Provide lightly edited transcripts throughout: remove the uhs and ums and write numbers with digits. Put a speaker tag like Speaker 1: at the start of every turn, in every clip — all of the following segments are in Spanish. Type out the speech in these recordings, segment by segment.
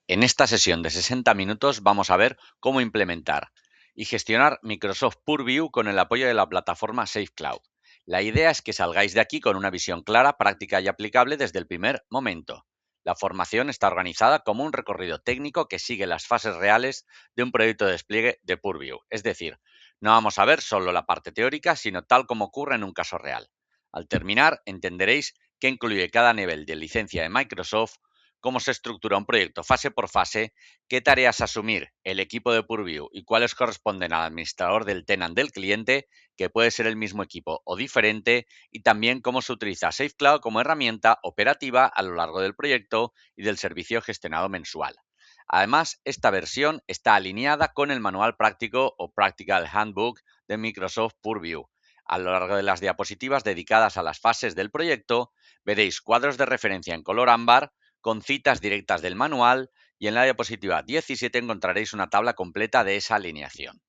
Speaker 1: En esta sesión de 60 minutos vamos a ver cómo implementar y gestionar Microsoft Purview con el apoyo de la plataforma SafeCloud. La idea es que salgáis de aquí con una visión clara, práctica y aplicable desde el primer momento. La formación está organizada como un recorrido técnico que sigue las fases reales de un proyecto de despliegue de Purview. Es decir, no vamos a ver solo la parte teórica, sino tal como ocurre en un caso real. Al terminar, entenderéis qué incluye cada nivel de licencia de Microsoft, cómo se estructura un proyecto fase por fase, qué tareas asumir el equipo de Purview y cuáles corresponden al administrador del tenant del cliente, que puede ser el mismo equipo o diferente, y también cómo se utiliza SafeCloud como herramienta operativa a lo largo del proyecto y del servicio gestionado mensual. Además, esta versión está alineada con el manual práctico o Practical Handbook de Microsoft Purview. A lo largo de las diapositivas dedicadas a las fases del proyecto, veréis cuadros de referencia en color ámbar con citas directas del manual, y en la diapositiva 17 encontraréis una tabla completa de esa alineación.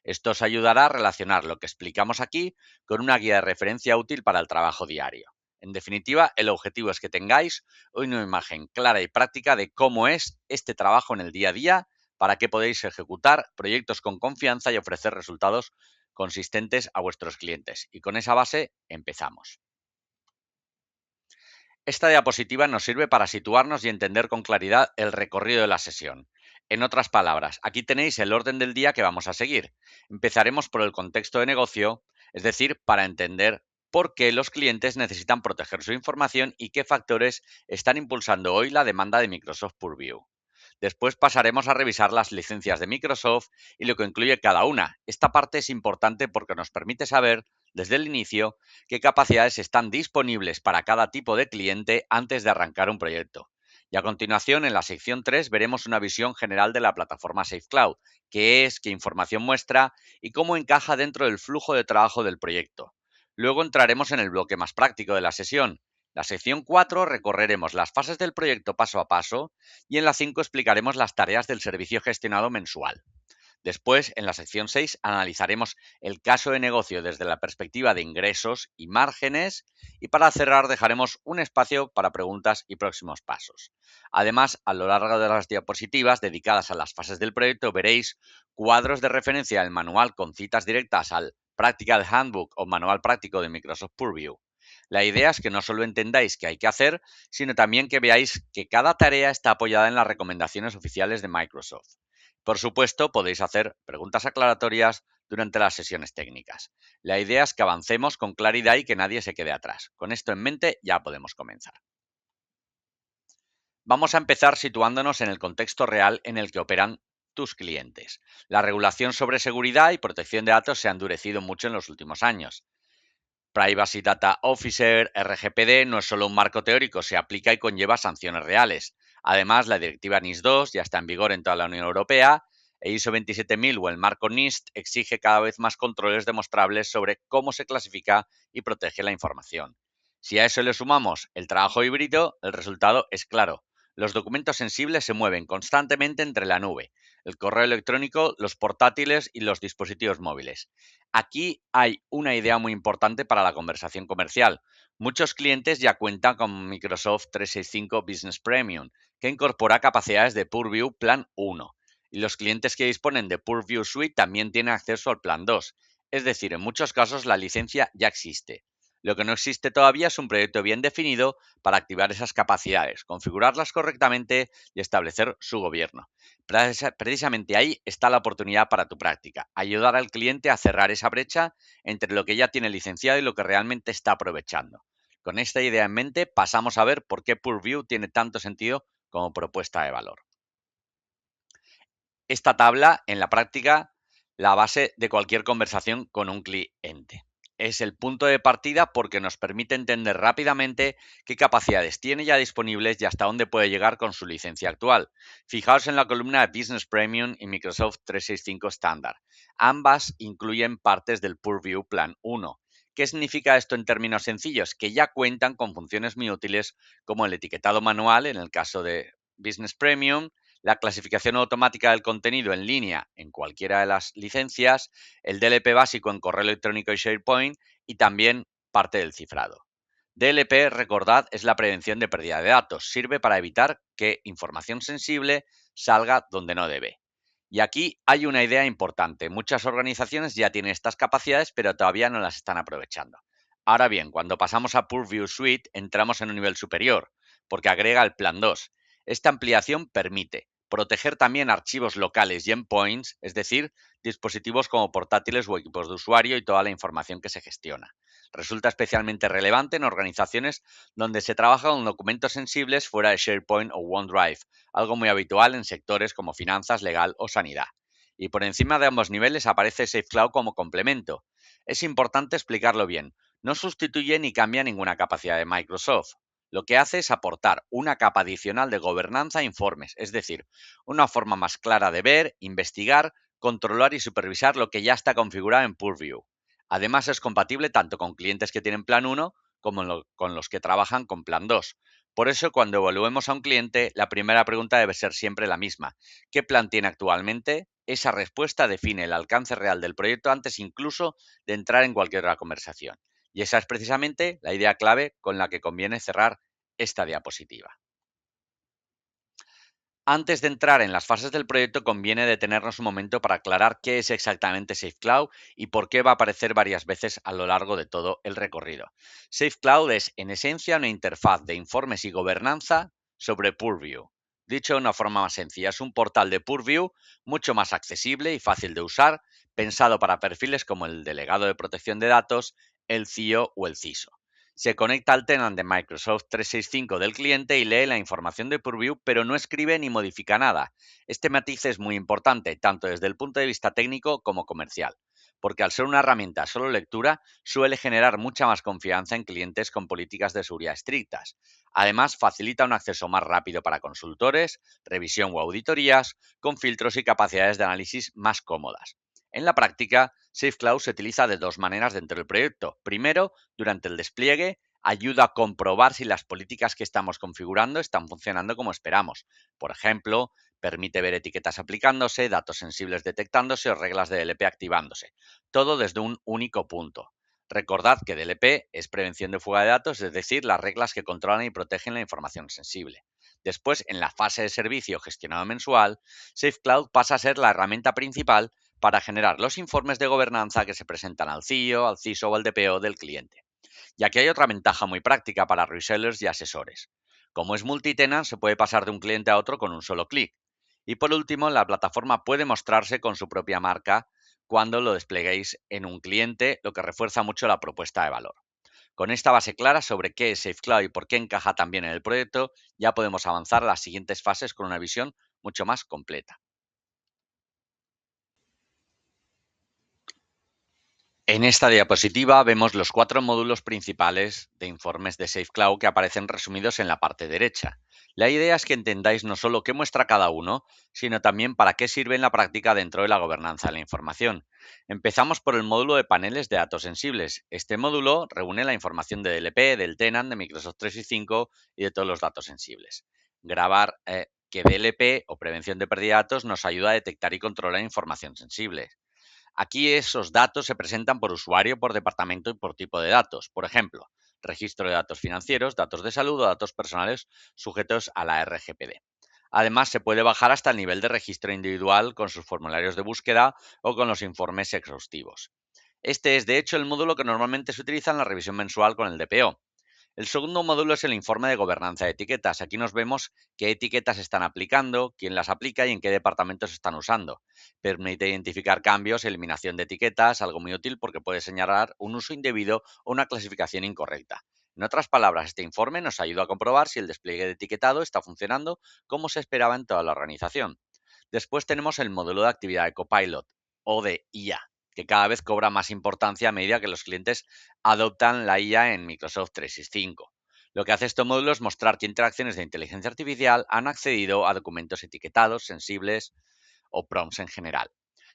Speaker 1: Esto os ayudará a relacionar lo que explicamos aquí con una guía de referencia útil para el trabajo diario. En definitiva, el objetivo es que tengáis una imagen clara y práctica de cómo es este trabajo en el día a día, para que podáis ejecutar proyectos con confianza y ofrecer resultados consistentes a vuestros clientes. Y con esa base empezamos. Esta diapositiva nos sirve para situarnos y entender con claridad el recorrido de la sesión. En otras palabras, aquí tenéis el orden del día que vamos a seguir. Empezaremos por el contexto de negocio, es decir, para entender por qué los clientes necesitan proteger su información y qué factores están impulsando hoy la demanda de Microsoft Purview. Después pasaremos a revisar las licencias de Microsoft y lo que incluye cada una. Esta parte es importante porque nos permite saber desde el inicio qué capacidades están disponibles para cada tipo de cliente antes de arrancar un proyecto. Y a continuación, en la sección 3, veremos una visión general de la plataforma SafeCloud, qué es, qué información muestra y cómo encaja dentro del flujo de trabajo del proyecto. Luego entraremos en el bloque más práctico de la sesión. La sección 4 recorreremos las fases del proyecto paso a paso, y en la 5 explicaremos las tareas del servicio gestionado mensual. Después, en la sección 6, analizaremos el caso de negocio desde la perspectiva de ingresos y márgenes, y para cerrar dejaremos un espacio para preguntas y próximos pasos. Además, a lo largo de las diapositivas dedicadas a las fases del proyecto veréis cuadros de referencia del manual con citas directas al Practical Handbook o manual práctico de Microsoft Purview. La idea es que no solo entendáis qué hay que hacer, sino también que veáis que cada tarea está apoyada en las recomendaciones oficiales de Microsoft. Por supuesto, podéis hacer preguntas aclaratorias durante las sesiones técnicas. La idea es que avancemos con claridad y que nadie se quede atrás. Con esto en mente, ya podemos comenzar. Vamos a empezar situándonos en el contexto real en el que operan tus clientes. La regulación sobre seguridad y protección de datos se ha endurecido mucho en los últimos años. Privacy Data Officer, RGPD, no es solo un marco teórico, se aplica y conlleva sanciones reales. Además, la directiva NIS2 ya está en vigor en toda la Unión Europea, e ISO 27000 o el marco NIST exige cada vez más controles demostrables sobre cómo se clasifica y protege la información. Si a eso le sumamos el trabajo híbrido, el resultado es claro. Los documentos sensibles se mueven constantemente entre la nube, el correo electrónico, los portátiles y los dispositivos móviles. Aquí hay una idea muy importante para la conversación comercial. Muchos clientes ya cuentan con Microsoft 365 Business Premium, que incorpora capacidades de Purview Plan 1. Y los clientes que disponen de Purview Suite también tienen acceso al Plan 2. Es decir, en muchos casos la licencia ya existe. Lo que no existe todavía es un proyecto bien definido para activar esas capacidades, configurarlas correctamente y establecer su gobierno. Precisamente ahí está la oportunidad para tu práctica, ayudar al cliente a cerrar esa brecha entre lo que ya tiene licenciado y lo que realmente está aprovechando. Con esta idea en mente, pasamos a ver por qué Purview tiene tanto sentido como propuesta de valor. Esta tabla, en la práctica, la base de cualquier conversación con un cliente. Es el punto de partida porque nos permite entender rápidamente qué capacidades tiene ya disponibles y hasta dónde puede llegar con su licencia actual. Fijaos en la columna de Business Premium y Microsoft 365 Standard. Ambas incluyen partes del Purview Plan 1. ¿Qué significa esto en términos sencillos? Que ya cuentan con funciones muy útiles como el etiquetado manual en el caso de Business Premium, la clasificación automática del contenido en línea en cualquiera de las licencias, el DLP básico en correo electrónico y SharePoint, y también parte del cifrado. DLP, recordad, es la prevención de pérdida de datos. Sirve para evitar que información sensible salga donde no debe. Y aquí hay una idea importante. Muchas organizaciones ya tienen estas capacidades, pero todavía no las están aprovechando. Ahora bien, cuando pasamos a Purview Suite, entramos en un nivel superior, porque agrega el plan 2. Esta ampliación permite proteger también archivos locales y endpoints, es decir, dispositivos como portátiles o equipos de usuario y toda la información que se gestiona. Resulta especialmente relevante en organizaciones donde se trabaja con documentos sensibles fuera de SharePoint o OneDrive, algo muy habitual en sectores como finanzas, legal o sanidad. Y por encima de ambos niveles aparece SafeCloud como complemento. Es importante explicarlo bien. No sustituye ni cambia ninguna capacidad de Microsoft. Lo que hace es aportar una capa adicional de gobernanza e informes, es decir, una forma más clara de ver, investigar, controlar y supervisar lo que ya está configurado en Purview. Además, es compatible tanto con clientes que tienen plan 1 como con los que trabajan con plan 2. Por eso, cuando evaluemos a un cliente, la primera pregunta debe ser siempre la misma. ¿Qué plan tiene actualmente? Esa respuesta define el alcance real del proyecto antes incluso de entrar en cualquier otra conversación. Y esa es precisamente la idea clave con la que conviene cerrar esta diapositiva. Antes de entrar en las fases del proyecto, conviene detenernos un momento para aclarar qué es exactamente SafeCloud y por qué va a aparecer varias veces a lo largo de todo el recorrido. SafeCloud es, en esencia, una interfaz de informes y gobernanza sobre Purview. Dicho de una forma más sencilla, es un portal de Purview mucho más accesible y fácil de usar, pensado para perfiles como el delegado de protección de datos, el CIO o el CISO. Se conecta al tenant de Microsoft 365 del cliente y lee la información de Purview, pero no escribe ni modifica nada. Este matiz es muy importante, tanto desde el punto de vista técnico como comercial, porque al ser una herramienta solo lectura, suele generar mucha más confianza en clientes con políticas de seguridad estrictas. Además, facilita un acceso más rápido para consultores, revisión o auditorías, con filtros y capacidades de análisis más cómodas. En la práctica, SafeCloud se utiliza de dos maneras dentro del proyecto. Primero, durante el despliegue, ayuda a comprobar si las políticas que estamos configurando están funcionando como esperamos. Por ejemplo, permite ver etiquetas aplicándose, datos sensibles detectándose o reglas de DLP activándose. Todo desde un único punto. Recordad que DLP es prevención de fuga de datos, es decir, las reglas que controlan y protegen la información sensible. Después, en la fase de servicio gestionado mensual, SafeCloud pasa a ser la herramienta principal para generar los informes de gobernanza que se presentan al CIO, al CISO o al DPO del cliente. Y aquí hay otra ventaja muy práctica para resellers y asesores. Como es multitenant, se puede pasar de un cliente a otro con un solo clic. Y por último, la plataforma puede mostrarse con su propia marca cuando lo despleguéis en un cliente, lo que refuerza mucho la propuesta de valor. Con esta base clara sobre qué es SafeCloud y por qué encaja también en el proyecto, ya podemos avanzar a las siguientes fases con una visión mucho más completa. En esta diapositiva vemos los 4 módulos principales de informes de SafeCloud que aparecen resumidos en la parte derecha. La idea es que entendáis no solo qué muestra cada uno, sino también para qué sirve en la práctica dentro de la gobernanza de la información. Empezamos por el módulo de paneles de datos sensibles. Este módulo reúne la información de DLP, del tenant, de Microsoft 365 y de todos los datos sensibles. Grabar que DLP o prevención de pérdida de datos nos ayuda a detectar y controlar información sensible. Aquí esos datos se presentan por usuario, por departamento y por tipo de datos. Por ejemplo, registro de datos financieros, datos de salud o datos personales sujetos a la RGPD. Además, se puede bajar hasta el nivel de registro individual con sus formularios de búsqueda o con los informes exhaustivos. Este es, de hecho, el módulo que normalmente se utiliza en la revisión mensual con el DPO. El segundo módulo es el informe de gobernanza de etiquetas. Aquí nos vemos qué etiquetas se están aplicando, quién las aplica y en qué departamentos se están usando. Permite identificar cambios, eliminación de etiquetas, algo muy útil porque puede señalar un uso indebido o una clasificación incorrecta. En otras palabras, este informe nos ayuda a comprobar si el despliegue de etiquetado está funcionando como se esperaba en toda la organización. Después tenemos el módulo de actividad de Copilot o de IA, que cada vez cobra más importancia a medida que los clientes adoptan la IA en Microsoft 365. Lo que hace este módulo es mostrar qué interacciones de inteligencia artificial han accedido a documentos etiquetados, sensibles o prompts en general.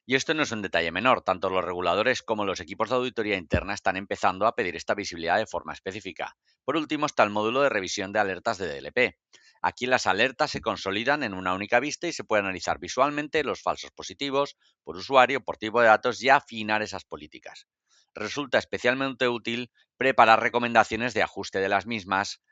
Speaker 1: Y esto no es un detalle menor, tanto los reguladores como los equipos de auditoría interna están empezando a pedir esta visibilidad de forma específica. Por último está el módulo de revisión de alertas de DLP. Aquí las alertas se consolidan en una única vista y se puede analizar visualmente los falsos positivos por usuario, por tipo de datos y afinar esas políticas. Resulta especialmente útil preparar recomendaciones de ajuste de las mismas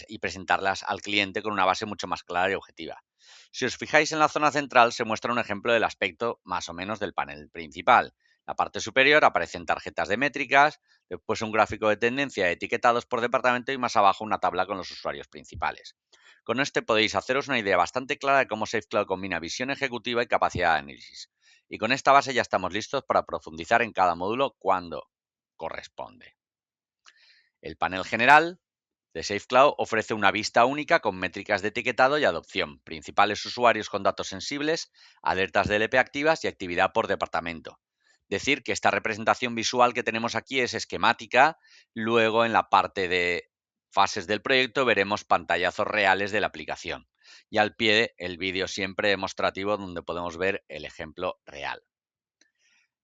Speaker 1: y presentarlas al cliente con una base mucho más clara y objetiva. Si os fijáis en la zona central se muestra un ejemplo del aspecto más o menos del panel principal. La parte superior aparecen tarjetas de métricas, después un gráfico de tendencia etiquetados por departamento y más abajo una tabla con los usuarios principales. Con este podéis haceros una idea bastante clara de cómo SafeCloud combina visión ejecutiva y capacidad de análisis. Y con esta base ya estamos listos para profundizar en cada módulo cuando corresponde. El panel general de SafeCloud ofrece una vista única con métricas de etiquetado y adopción, principales usuarios con datos sensibles, alertas de DLP activas y actividad por departamento. Decir que esta representación visual que tenemos aquí es esquemática, luego en la parte de fases del proyecto veremos pantallazos reales de la aplicación y al pie el vídeo siempre demostrativo donde podemos ver el ejemplo real.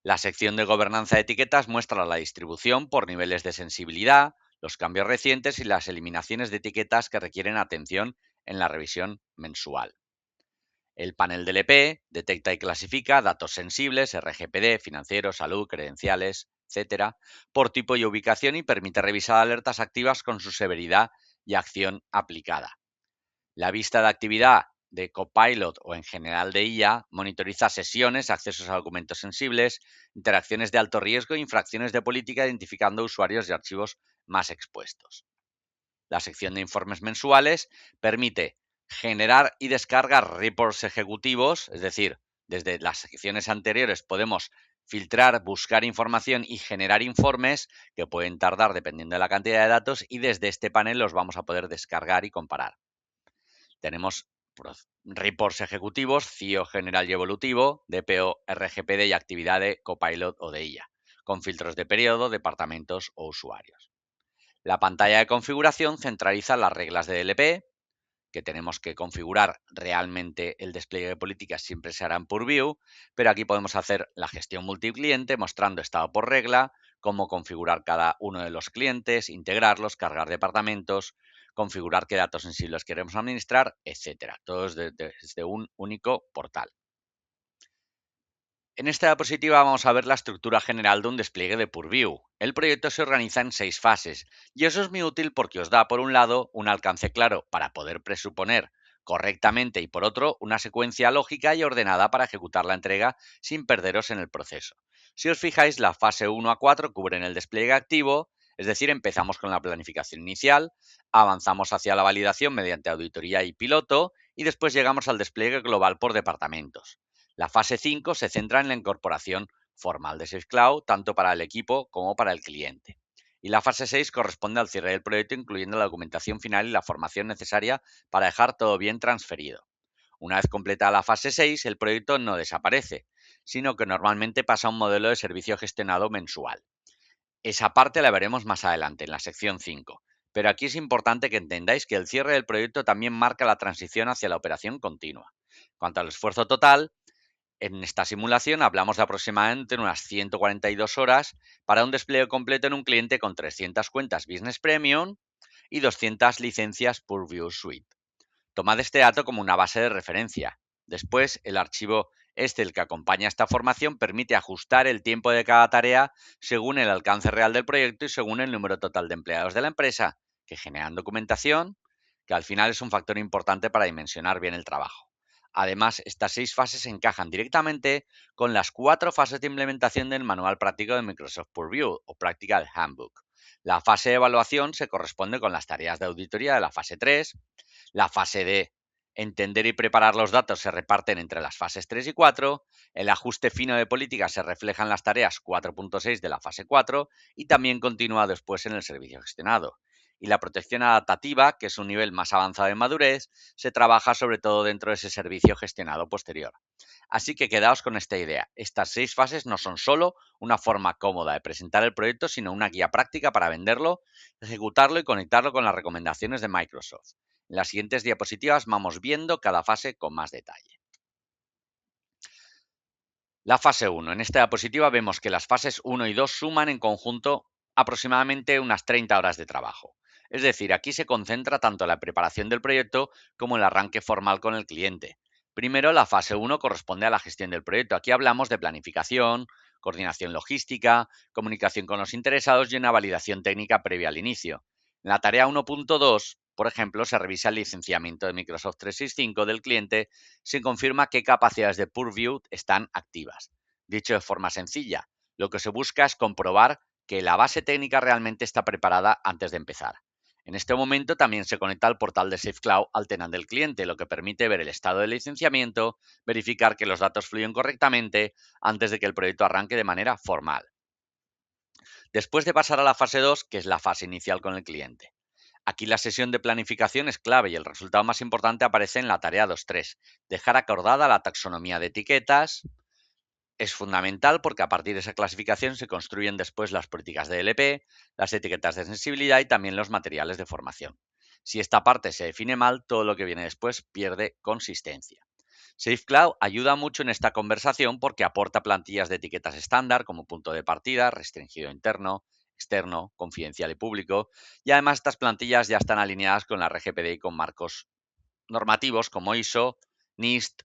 Speaker 1: La sección de gobernanza de etiquetas muestra la distribución por niveles de sensibilidad, los cambios recientes y las eliminaciones de etiquetas que requieren atención en la revisión mensual. El panel del EP detecta y clasifica datos sensibles, RGPD, financieros, salud, credenciales, etcétera, por tipo y ubicación y permite revisar alertas activas con su severidad y acción aplicada. La vista de actividad de Copilot o en general de IA monitoriza sesiones, accesos a documentos sensibles, interacciones de alto riesgo e infracciones de política identificando usuarios y archivos más expuestos. La sección de informes mensuales permite generar y descargar reports ejecutivos, es decir, desde las secciones anteriores podemos filtrar, buscar información y generar informes que pueden tardar dependiendo de la cantidad de datos y desde este panel los vamos a poder descargar y comparar. Tenemos reports ejecutivos, CIO general y evolutivo, DPO, RGPD y actividad de Copilot o de IA, con filtros de periodo, departamentos o usuarios. La pantalla de configuración centraliza las reglas de DLP, que tenemos que configurar realmente el despliegue de políticas siempre se hará en Purview, pero aquí podemos hacer la gestión multicliente mostrando estado por regla, cómo configurar cada uno de los clientes, integrarlos, cargar departamentos, configurar qué datos sensibles queremos administrar, etcétera. Todo desde un único portal. En esta diapositiva vamos a ver la estructura general de un despliegue de Purview. El proyecto se organiza en 6 fases y eso es muy útil porque os da, por un lado, un alcance claro para poder presuponer correctamente y por otro, una secuencia lógica y ordenada para ejecutar la entrega sin perderos en el proceso. Si os fijáis, la fase 1 a 4 cubren el despliegue activo, es decir, empezamos con la planificación inicial, avanzamos hacia la validación mediante auditoría y piloto y después llegamos al despliegue global por departamentos. La fase 5 se centra en la incorporación formal de SafeCloud, tanto para el equipo como para el cliente. Y la fase 6 corresponde al cierre del proyecto, incluyendo la documentación final y la formación necesaria para dejar todo bien transferido. Una vez completada la fase 6, el proyecto no desaparece, sino que normalmente pasa a un modelo de servicio gestionado mensual. Esa parte la veremos más adelante, en la sección 5. Pero aquí es importante que entendáis que el cierre del proyecto también marca la transición hacia la operación continua. Cuanto al esfuerzo total, en esta simulación hablamos de aproximadamente unas 142 horas para un despliegue completo en un cliente con 300 cuentas Business Premium y 200 licencias Purview Suite. Tomad este dato como una base de referencia. Después, el archivo el que acompaña esta formación permite ajustar el tiempo de cada tarea según el alcance real del proyecto y según el número total de empleados de la empresa, que generan documentación, que al final es un factor importante para dimensionar bien el trabajo. Además, estas 6 fases se encajan directamente con las 4 fases de implementación del manual práctico de Microsoft Purview o Practical Handbook. La fase de evaluación se corresponde con las tareas de auditoría de la fase 3. La fase de entender y preparar los datos se reparten entre las fases 3 y 4. El ajuste fino de política se refleja en las tareas 4.6 de la fase 4 y también continúa después en el servicio gestionado. Y la protección adaptativa, que es un nivel más avanzado de madurez, se trabaja sobre todo dentro de ese servicio gestionado posterior. Así que quedaos con esta idea. Estas 6 fases no son solo una forma cómoda de presentar el proyecto, sino una guía práctica para venderlo, ejecutarlo y conectarlo con las recomendaciones de Microsoft. En las siguientes diapositivas vamos viendo cada fase con más detalle. La fase 1. En esta diapositiva vemos que las fases 1 y 2 suman en conjunto aproximadamente unas 30 horas de trabajo. Es decir, aquí se concentra tanto la preparación del proyecto como el arranque formal con el cliente. Primero, la fase 1 corresponde a la gestión del proyecto. Aquí hablamos de planificación, coordinación logística, comunicación con los interesados y una validación técnica previa al inicio. En la tarea 1.2 Por ejemplo, se revisa el licenciamiento de Microsoft 365 del cliente, se confirma qué capacidades de Purview están activas. Dicho de forma sencilla, lo que se busca es comprobar que la base técnica realmente está preparada antes de empezar. En este momento también se conecta al portal de SafeCloud al tenant del cliente, lo que permite ver el estado de licenciamiento, verificar que los datos fluyen correctamente antes de que el proyecto arranque de manera formal. Después de pasar a la fase 2, que es la fase inicial con el cliente. Aquí la sesión de planificación es clave y el resultado más importante aparece en la tarea 2.3. Dejar acordada la taxonomía de etiquetas. Es fundamental porque a partir de esa clasificación se construyen después las políticas de LP, las etiquetas de sensibilidad y también los materiales de formación. Si esta parte se define mal, todo lo que viene después pierde consistencia. SafeCloud ayuda mucho en esta conversación porque aporta plantillas de etiquetas estándar como punto de partida, restringido interno, externo, confidencial y público, y además estas plantillas ya están alineadas con la RGPD y con marcos normativos como ISO, NIST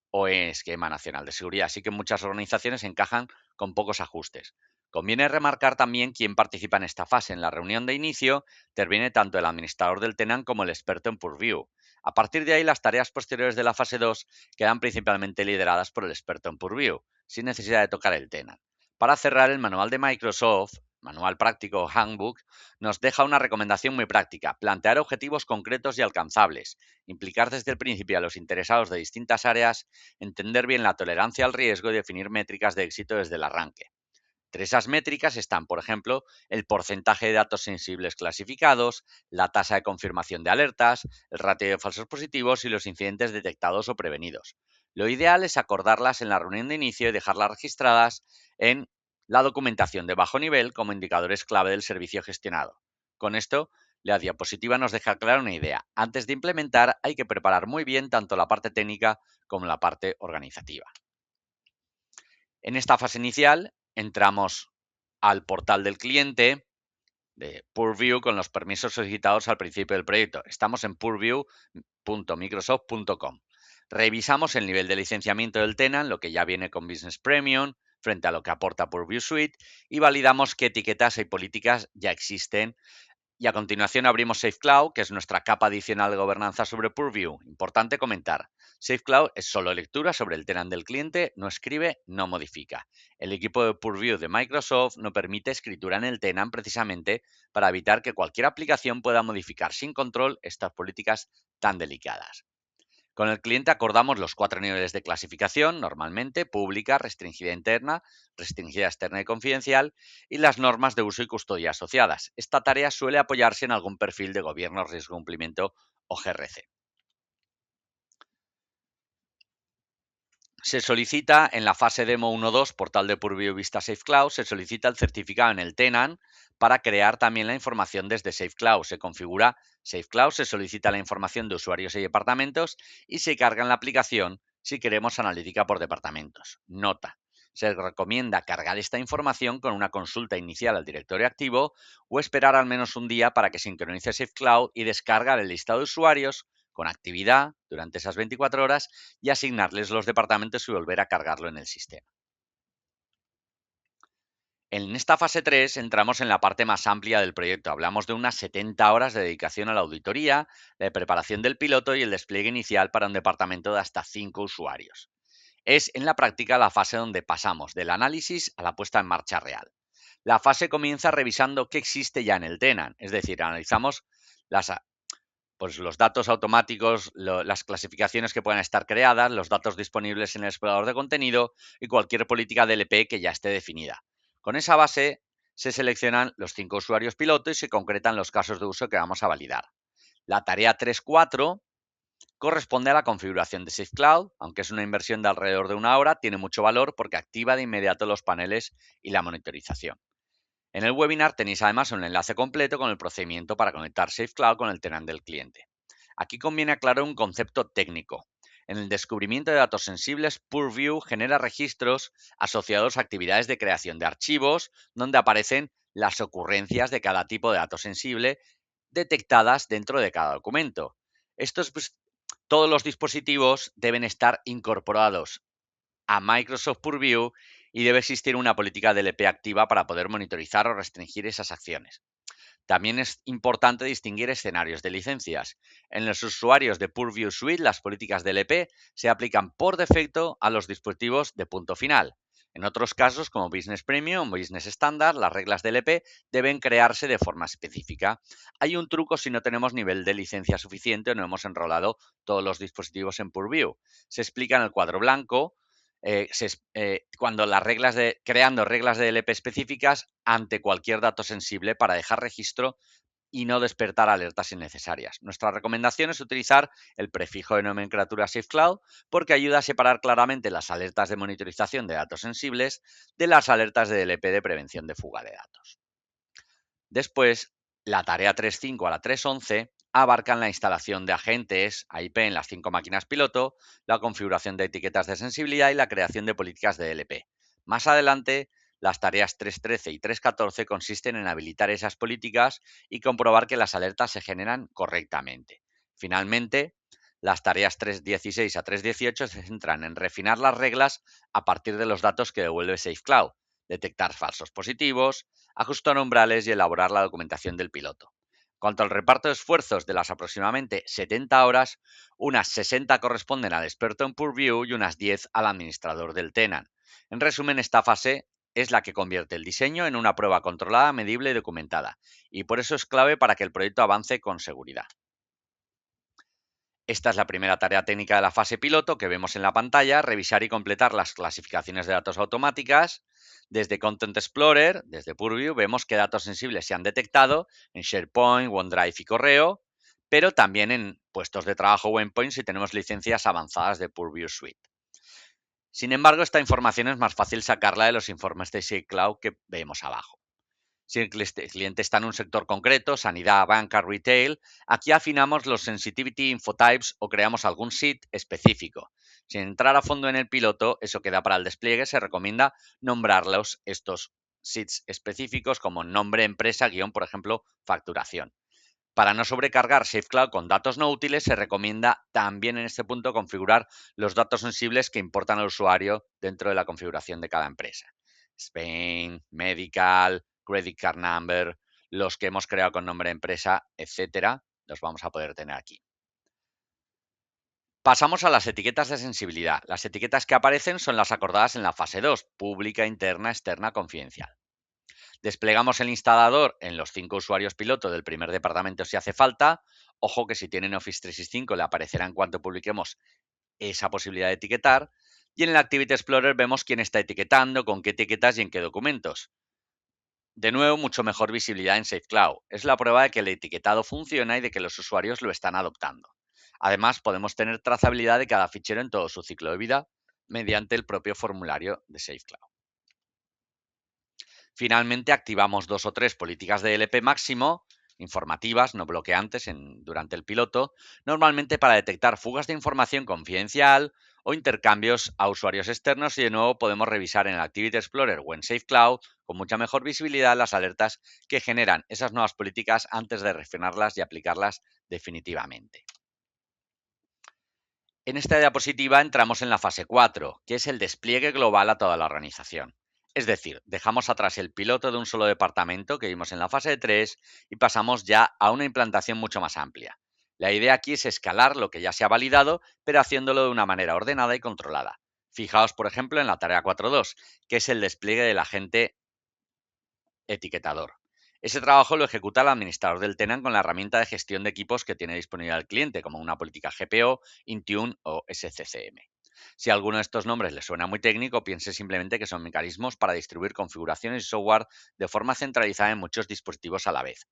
Speaker 1: o Esquema Nacional de Seguridad, así que muchas organizaciones encajan con pocos ajustes. Conviene remarcar también quién participa en esta fase. En la reunión de inicio interviene tanto el administrador del tenant como el experto en Purview. A partir de ahí, las tareas posteriores de la fase 2 quedan principalmente lideradas por el experto en Purview, sin necesidad de tocar el tenant. Para cerrar, el manual de Microsoft, manual práctico Handbook, nos deja una recomendación muy práctica: plantear objetivos concretos y alcanzables, implicar desde el principio a los interesados de distintas áreas, entender bien la tolerancia al riesgo y definir métricas de éxito desde el arranque. Entre esas métricas están, por ejemplo, el porcentaje de datos sensibles clasificados, la tasa de confirmación de alertas, el ratio de falsos positivos y los incidentes detectados o prevenidos. Lo ideal es acordarlas en la reunión de inicio y dejarlas registradas en la documentación de bajo nivel como indicadores clave del servicio gestionado. Con esto, la diapositiva nos deja clara una idea. Antes de implementar, hay que preparar muy bien tanto la parte técnica como la parte organizativa. En esta fase inicial entramos al portal del cliente de Purview con los permisos solicitados al principio del proyecto. Estamos en purview.microsoft.com. Revisamos el nivel de licenciamiento del tenant, lo que ya viene con Business Premium, frente a lo que aporta Purview Suite, y validamos qué etiquetas y políticas ya existen. Y a continuación abrimos SafeCloud, que es nuestra capa adicional de gobernanza sobre Purview. Importante comentar: SafeCloud es solo lectura sobre el tenant del cliente, no escribe, no modifica. El equipo de Purview de Microsoft no permite escritura en el tenant precisamente para evitar que cualquier aplicación pueda modificar sin control estas políticas tan delicadas. Con el cliente acordamos los 4 niveles de clasificación, normalmente pública, restringida interna, restringida externa y confidencial, y las normas de uso y custodia asociadas. Esta tarea suele apoyarse en algún perfil de gobierno, riesgo de cumplimiento o GRC. Se solicita en la fase demo 1.2, portal de Purview Vista SafeCloud, se solicita el certificado en el tenant para crear también la información desde SafeCloud. Se configura SafeCloud, se solicita la información de usuarios y departamentos y se carga en la aplicación si queremos analítica por departamentos. Nota: se recomienda cargar esta información con una consulta inicial al directorio activo o esperar al menos un día para que sincronice SafeCloud y descargar el listado de usuarios con actividad durante esas 24 horas y asignarles los departamentos y volver a cargarlo en el sistema. En esta fase 3 entramos en la parte más amplia del proyecto. Hablamos de unas 70 horas de dedicación a la auditoría, de preparación del piloto y el despliegue inicial para un departamento de hasta 5 usuarios. Es en la práctica la fase donde pasamos del análisis a la puesta en marcha real. La fase comienza revisando qué existe ya en el tenant, es decir, analizamos las pues los datos automáticos, las clasificaciones que puedan estar creadas, los datos disponibles en el explorador de contenido y cualquier política de LP que ya esté definida. Con esa base se seleccionan los 5 usuarios piloto y se concretan los casos de uso que vamos a validar. La tarea 3.4 corresponde a la configuración de SafeCloud. Aunque es una inversión de alrededor de una hora, tiene mucho valor porque activa de inmediato los paneles y la monitorización. En el webinar tenéis además un enlace completo con el procedimiento para conectar SafeCloud con el tenant del cliente. Aquí conviene aclarar un concepto técnico. En el descubrimiento de datos sensibles, Purview genera registros asociados a actividades de creación de archivos, donde aparecen las ocurrencias de cada tipo de dato sensible detectadas dentro de cada documento. Todos los dispositivos deben estar incorporados a Microsoft Purview y debe existir una política de LP activa para poder monitorizar o restringir esas acciones. También es importante distinguir escenarios de licencias. En los usuarios de Purview Suite, las políticas de LP se aplican por defecto a los dispositivos de punto final. En otros casos, como Business Premium o Business Standard, las reglas de LP deben crearse de forma específica. Hay un truco si no tenemos nivel de licencia suficiente o no hemos enrolado todos los dispositivos en Purview. Se explica en el cuadro blanco cuando creando reglas de LP específicas ante cualquier dato sensible para dejar registro y no despertar alertas innecesarias. Nuestra recomendación es utilizar el prefijo de nomenclatura SafeCloud porque ayuda a separar claramente las alertas de monitorización de datos sensibles de las alertas de DLP de prevención de fuga de datos. Después, la tarea 3.5 a la 3.11 abarcan la instalación de agentes IP en las 5 máquinas piloto, la configuración de etiquetas de sensibilidad y la creación de políticas de DLP. Más adelante, las tareas 3.13 y 3.14 consisten en habilitar esas políticas y comprobar que las alertas se generan correctamente. Finalmente, las tareas 3.16 a 3.18 se centran en refinar las reglas a partir de los datos que devuelve SafeCloud, detectar falsos positivos, ajustar umbrales y elaborar la documentación del piloto. Cuanto al reparto de esfuerzos de las aproximadamente 70 horas, unas 60 corresponden al experto en Purview y unas 10 al administrador del tenant. En resumen, esta fase es la que convierte el diseño en una prueba controlada, medible y documentada, y por eso es clave para que el proyecto avance con seguridad. Esta es la primera tarea técnica de la fase piloto que vemos en la pantalla, revisar y completar las clasificaciones de datos automáticas. Desde Content Explorer, desde Purview, vemos qué datos sensibles se han detectado en SharePoint, OneDrive y correo, pero también en puestos de trabajo o endpoint si tenemos licencias avanzadas de Purview Suite. Sin embargo, esta información es más fácil sacarla de los informes de ShareCloud que vemos abajo. Si el cliente está en un sector concreto, sanidad, banca, retail, aquí afinamos los sensitivity infotypes o creamos algún SIT específico. Sin entrar a fondo en el piloto, eso queda para el despliegue, se recomienda nombrarlos estos SITs específicos como nombre, empresa, guión, por ejemplo, facturación. Para no sobrecargar SafeCloud con datos no útiles, se recomienda también en este punto configurar los datos sensibles que importan al usuario dentro de la configuración de cada empresa. Spain, Medical, Credit Card Number, los que hemos creado con nombre de empresa, etcétera, los vamos a poder tener aquí. Pasamos a las etiquetas de sensibilidad. Las etiquetas que aparecen son las acordadas en la fase 2, pública, interna, externa, confidencial. Desplegamos el instalador en los 5 usuarios piloto del primer departamento si hace falta. Ojo que si tienen Office 365 le aparecerá en cuanto publiquemos esa posibilidad de etiquetar. Y en el Activity Explorer vemos quién está etiquetando, con qué etiquetas y en qué documentos. De nuevo, mucho mejor visibilidad en SafeCloud. Es la prueba de que el etiquetado funciona y de que los usuarios lo están adoptando. Además, podemos tener trazabilidad de cada fichero en todo su ciclo de vida mediante el propio formulario de SafeCloud. Finalmente, activamos 2 o 3 políticas de LP máximo, informativas, no bloqueantes durante el piloto, normalmente para detectar fugas de información confidencial o intercambios a usuarios externos y de nuevo podemos revisar en el Activity Explorer o en SafeCloud con mucha mejor visibilidad las alertas que generan esas nuevas políticas antes de refinarlas y aplicarlas definitivamente. En esta diapositiva entramos en la fase 4, que es el despliegue global a toda la organización. Es decir, dejamos atrás el piloto de un solo departamento que vimos en la fase 3 y pasamos ya a una implantación mucho más amplia. La idea aquí es escalar lo que ya se ha validado, pero haciéndolo de una manera ordenada y controlada. Fijaos, por ejemplo, en la tarea 4.2, que es el despliegue del agente etiquetador. Ese trabajo lo ejecuta el administrador del tenant con la herramienta de gestión de equipos que tiene disponible el cliente, como una política GPO, Intune o SCCM. Si alguno de estos nombres le suena muy técnico, piense simplemente que son mecanismos para distribuir configuraciones y software de forma centralizada en muchos dispositivos a la vez.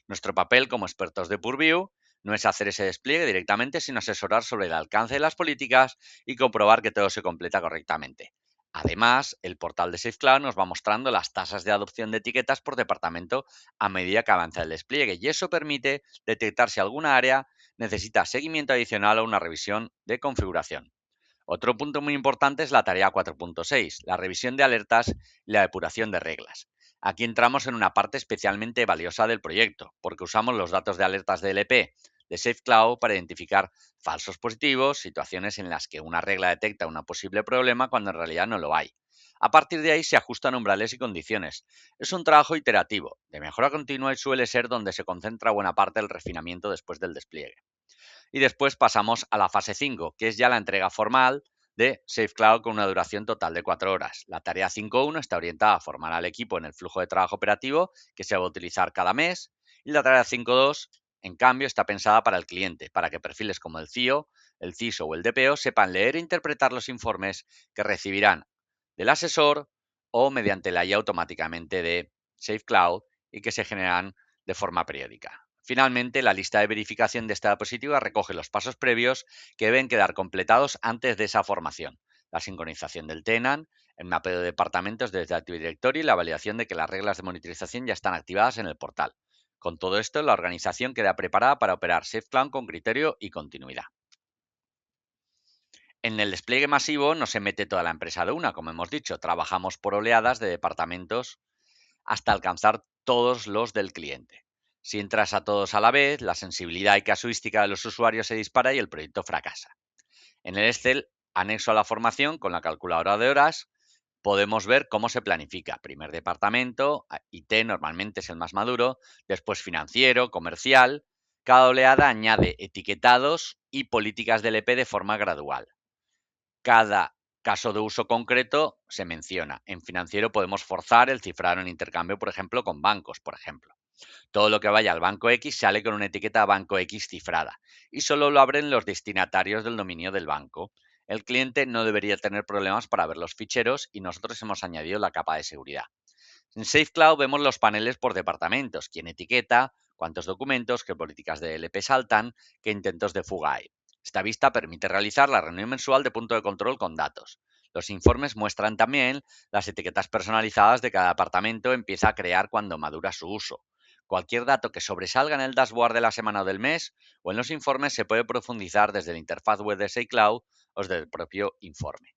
Speaker 1: Nuestro papel como expertos de Purview no es hacer ese despliegue directamente, sino asesorar sobre el alcance de las políticas y comprobar que todo se completa correctamente. Además, el portal de SafeCloud nos va mostrando las tasas de adopción de etiquetas por departamento a medida que avanza el despliegue y eso permite detectar si alguna área necesita seguimiento adicional o una revisión de configuración. Otro punto muy importante es la tarea 4.6, la revisión de alertas y la depuración de reglas. Aquí entramos en una parte especialmente valiosa del proyecto, porque usamos los datos de alertas de LP de SafeCloud para identificar falsos positivos, situaciones en las que una regla detecta un posible problema cuando en realidad no lo hay. A partir de ahí se ajustan umbrales y condiciones. Es un trabajo iterativo, de mejora continua y suele ser donde se concentra buena parte del refinamiento después del despliegue. Y después pasamos a la fase 5, que es ya la entrega formal de SafeCloud con una duración total de 4 horas. La tarea 5.1 está orientada a formar al equipo en el flujo de trabajo operativo que se va a utilizar cada mes, y la tarea 5.2, en cambio, está pensada para el cliente, para que perfiles como el CIO, el CISO o el DPO sepan leer e interpretar los informes que recibirán del asesor o mediante la IA automáticamente de SafeCloud y que se generan de forma periódica. Finalmente, la lista de verificación de esta diapositiva recoge los pasos previos que deben quedar completados antes de esa formación. La sincronización del tenant, el mapeo de departamentos desde Active Directory y la validación de que las reglas de monitorización ya están activadas en el portal. Con todo esto, la organización queda preparada para operar SafeCloud con criterio y continuidad. En el despliegue masivo no se mete toda la empresa de una, como hemos dicho. Trabajamos por oleadas de departamentos hasta alcanzar todos los del cliente. Si entras a todos a la vez, la sensibilidad y casuística de los usuarios se dispara y el proyecto fracasa. En el Excel, anexo a la formación con la calculadora de horas, podemos ver cómo se planifica. Primer departamento, IT normalmente es el más maduro, después financiero, comercial. Cada oleada añade etiquetados y políticas del EP de forma gradual. Cada caso de uso concreto se menciona. En financiero podemos forzar el cifrado en intercambio, por ejemplo, con bancos, por ejemplo. Todo lo que vaya al banco X sale con una etiqueta banco X cifrada y solo lo abren los destinatarios del dominio del banco. El cliente no debería tener problemas para ver los ficheros y nosotros hemos añadido la capa de seguridad. En SafeCloud vemos los paneles por departamentos, quién etiqueta, cuántos documentos, qué políticas de LP saltan, qué intentos de fuga hay. Esta vista permite realizar la reunión mensual de punto de control con datos. Los informes muestran también las etiquetas personalizadas de cada departamento empieza a crear cuando madura su uso. Cualquier dato que sobresalga en el dashboard de la semana o del mes o en los informes se puede profundizar desde la interfaz web de SafeCloud o desde el propio informe.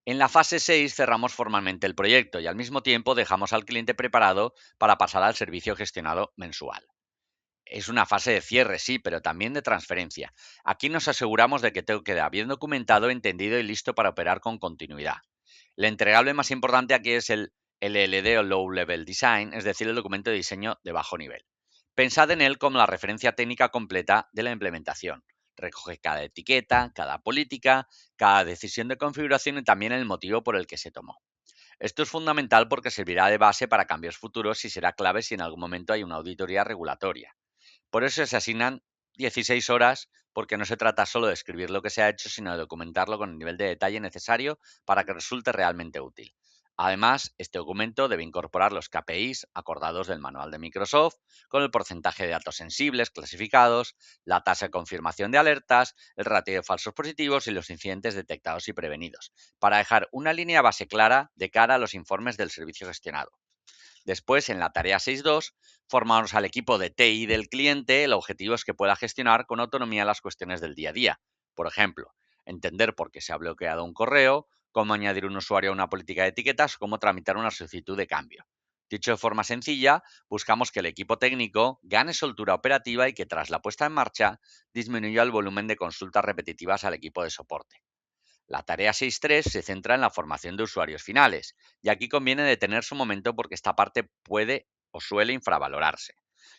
Speaker 1: En la fase 6 cerramos formalmente el proyecto y al mismo tiempo dejamos al cliente preparado para pasar al servicio gestionado mensual. Es una fase de cierre, sí, pero también de transferencia. Aquí nos aseguramos de que todo queda bien documentado, entendido y listo para operar con continuidad. El entregable más importante aquí es el LLD o Low Level Design, es decir, el documento de diseño de bajo nivel. Pensad en él como la referencia técnica completa de la implementación. Recoge cada etiqueta, cada política, cada decisión de configuración y también el motivo por el que se tomó. Esto es fundamental porque servirá de base para cambios futuros y será clave si en algún momento hay una auditoría regulatoria. Por eso se asignan 16 horas, porque no se trata solo de escribir lo que se ha hecho, sino de documentarlo con el nivel de detalle necesario para que resulte realmente útil. Además, este documento debe incorporar los KPIs acordados del manual de Microsoft, con el porcentaje de datos sensibles clasificados, la tasa de confirmación de alertas, el ratio de falsos positivos y los incidentes detectados y prevenidos, para dejar una línea base clara de cara a los informes del servicio gestionado. Después, en la tarea 6.2, formamos al equipo de TI del cliente. El objetivo es que pueda gestionar con autonomía las cuestiones del día a día. Por ejemplo, entender por qué se ha bloqueado un correo, cómo añadir un usuario a una política de etiquetas, cómo tramitar una solicitud de cambio. Dicho de forma sencilla, buscamos que el equipo técnico gane soltura operativa y que tras la puesta en marcha disminuya el volumen de consultas repetitivas al equipo de soporte. La tarea 6.3 se centra en la formación de usuarios finales, y aquí conviene detenerse un momento porque esta parte puede o suele infravalorarse.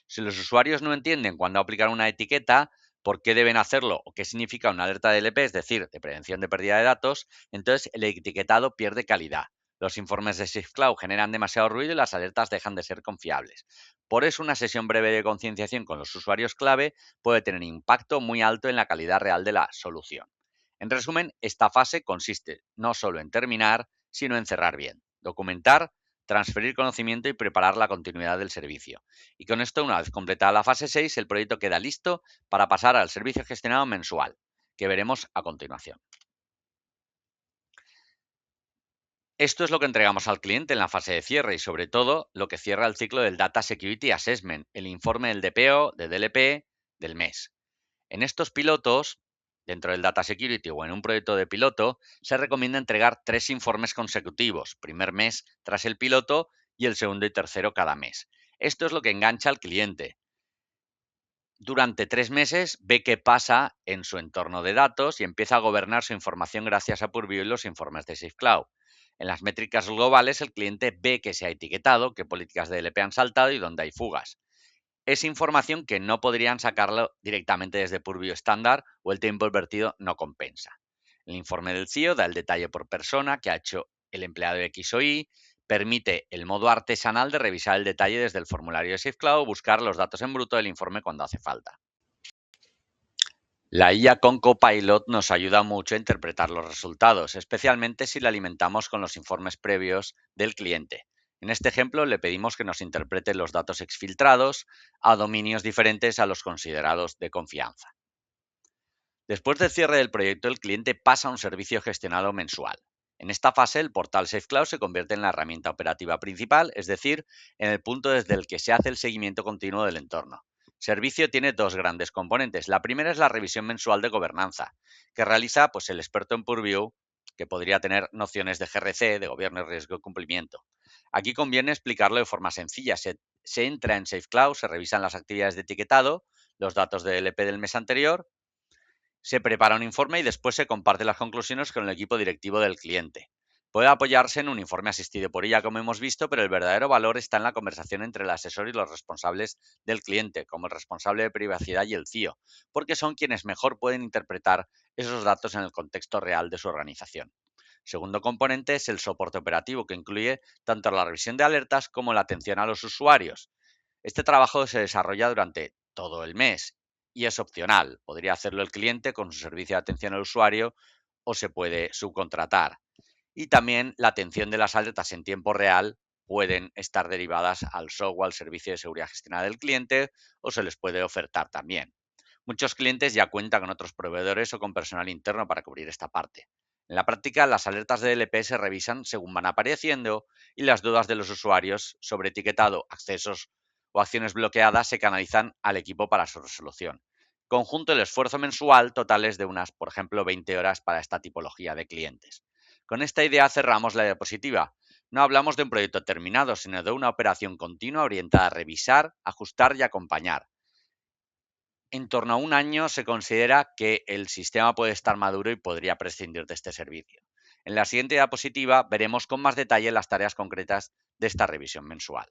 Speaker 1: Si los usuarios no entienden cuándo aplicar una etiqueta, por qué deben hacerlo o qué significa una alerta de LP, es decir, de prevención de pérdida de datos, entonces el etiquetado pierde calidad. Los informes de SafeCloud generan demasiado ruido y las alertas dejan de ser confiables. Por eso una sesión breve de concienciación con los usuarios clave puede tener impacto muy alto en la calidad real de la solución. En resumen, esta fase consiste no solo en terminar, sino en cerrar bien, documentar, transferir conocimiento y preparar la continuidad del servicio. Y con esto, una vez completada la fase 6, el proyecto queda listo para pasar al servicio gestionado mensual, que veremos a continuación. Esto es lo que entregamos al cliente en la fase de cierre y sobre todo lo que cierra el ciclo del Data Security Assessment, el informe del DPO, de DLP del mes. En estos pilotos, dentro del Data Security o en un proyecto de piloto, se recomienda entregar 3 informes consecutivos, primer mes tras el piloto y el segundo y tercero cada mes. Esto es lo que engancha al cliente. Durante 3 meses ve qué pasa en su entorno de datos y empieza a gobernar su información gracias a Purview y los informes de SafeCloud. En las métricas globales, el cliente ve que se ha etiquetado, qué políticas de DLP han saltado y dónde hay fugas. Es información que no podrían sacarlo directamente desde Purview estándar o el tiempo invertido no compensa. El informe del CIO da el detalle por persona que ha hecho el empleado X o Y, permite el modo artesanal de revisar el detalle desde el formulario de SafeCloud o buscar los datos en bruto del informe cuando hace falta. La IA con Copilot nos ayuda mucho a interpretar los resultados, especialmente si la alimentamos con los informes previos del cliente. En este ejemplo, le pedimos que nos interprete los datos exfiltrados a dominios diferentes a los considerados de confianza. Después del cierre del proyecto, el cliente pasa a un servicio gestionado mensual. En esta fase, el portal SafeCloud se convierte en la herramienta operativa principal, es decir, en el punto desde el que se hace el seguimiento continuo del entorno. Servicio tiene dos grandes componentes. La primera es la revisión mensual de gobernanza, que realiza el experto en Purview, que podría tener nociones de GRC, de gobierno y riesgo de cumplimiento. Aquí conviene explicarlo de forma sencilla. Se entra en SafeCloud, se revisan las actividades de etiquetado, los datos de LP del mes anterior, se prepara un informe y después se comparte las conclusiones con el equipo directivo del cliente. Puede apoyarse en un informe asistido por ella, como hemos visto, pero el verdadero valor está en la conversación entre el asesor y los responsables del cliente, como el responsable de privacidad y el CIO, porque son quienes mejor pueden interpretar esos datos en el contexto real de su organización. Segundo componente es el soporte operativo, que incluye tanto la revisión de alertas como la atención a los usuarios. Este trabajo se desarrolla durante todo el mes y es opcional. Podría hacerlo el cliente con su servicio de atención al usuario o se puede subcontratar. Y también la atención de las alertas en tiempo real pueden estar derivadas al software, al servicio de seguridad gestionada del cliente o se les puede ofertar también. Muchos clientes ya cuentan con otros proveedores o con personal interno para cubrir esta parte. En la práctica, las alertas de LP se revisan según van apareciendo y las dudas de los usuarios sobre etiquetado, accesos o acciones bloqueadas se canalizan al equipo para su resolución. Conjunto el esfuerzo mensual total es de unas, por ejemplo, 20 horas para esta tipología de clientes. Con esta idea cerramos la diapositiva. No hablamos de un proyecto terminado, sino de una operación continua orientada a revisar, ajustar y acompañar. En torno a un año se considera que el sistema puede estar maduro y podría prescindir de este servicio. En la siguiente diapositiva veremos con más detalle las tareas concretas de esta revisión mensual.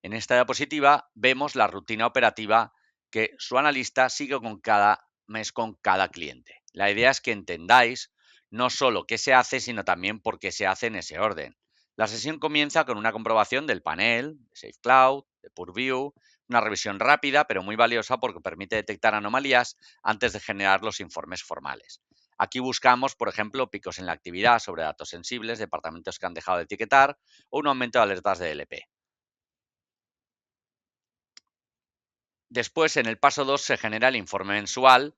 Speaker 1: En esta diapositiva vemos la rutina operativa que su analista sigue con cada mes con cada cliente. La idea es que entendáis no solo qué se hace, sino también por qué se hace en ese orden. La sesión comienza con una comprobación del panel, de SafeCloud, de Purview, una revisión rápida pero muy valiosa porque permite detectar anomalías antes de generar los informes formales. Aquí buscamos, por ejemplo, picos en la actividad sobre datos sensibles, departamentos que han dejado de etiquetar o un aumento de alertas de LP. Después, en el paso 2 se genera el informe mensual.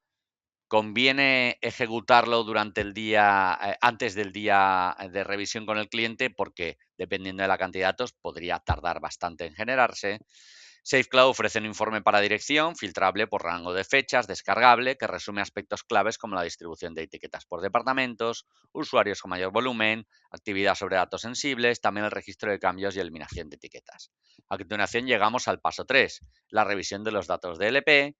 Speaker 1: Conviene ejecutarlo durante el día, antes del día de revisión con el cliente, porque dependiendo de la cantidad de datos, podría tardar bastante en generarse. SafeCloud ofrece un informe para dirección, filtrable por rango de fechas, descargable, que resume aspectos claves como la distribución de etiquetas por departamentos, usuarios con mayor volumen, actividad sobre datos sensibles, también el registro de cambios y eliminación de etiquetas. A continuación llegamos al paso 3, la revisión de los datos de LP,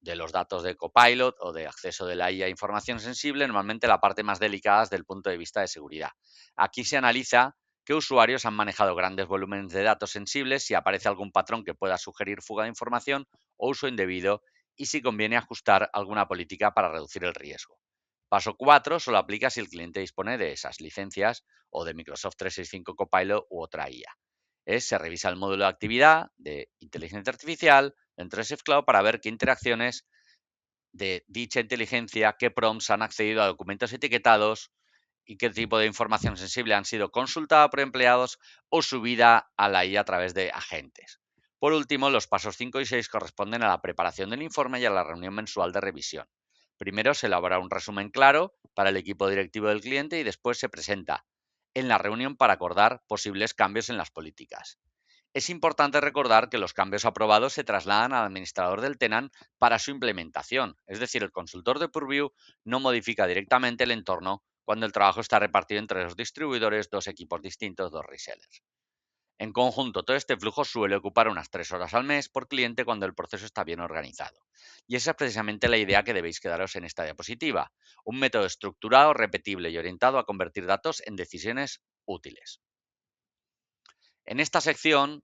Speaker 1: de los datos de Copilot o de acceso de la IA a información sensible, normalmente la parte más delicada desde el punto de vista de seguridad. Aquí se analiza qué usuarios han manejado grandes volúmenes de datos sensibles, si aparece algún patrón que pueda sugerir fuga de información o uso indebido y si conviene ajustar alguna política para reducir el riesgo. Paso 4 solo aplica si el cliente dispone de esas licencias o de Microsoft 365 Copilot u otra IA. Se revisa el módulo de actividad de inteligencia artificial dentro de SafeCloud para ver qué interacciones de dicha inteligencia, qué prompts han accedido a documentos etiquetados y qué tipo de información sensible han sido consultada por empleados o subida a la IA a través de agentes. Por último, los pasos 5 y 6 corresponden a la preparación del informe y a la reunión mensual de revisión. Primero se elabora un resumen claro para el equipo directivo del cliente y después se presenta en la reunión para acordar posibles cambios en las políticas. Es importante recordar que los cambios aprobados se trasladan al administrador del tenant para su implementación, es decir, el consultor de Purview no modifica directamente el entorno cuando el trabajo está repartido entre los distribuidores, dos equipos distintos, dos resellers. En conjunto, todo este flujo suele ocupar unas 3 horas al mes por cliente cuando el proceso está bien organizado. Y esa es precisamente la idea que debéis quedaros en esta diapositiva. Un método estructurado, repetible y orientado a convertir datos en decisiones útiles. En esta sección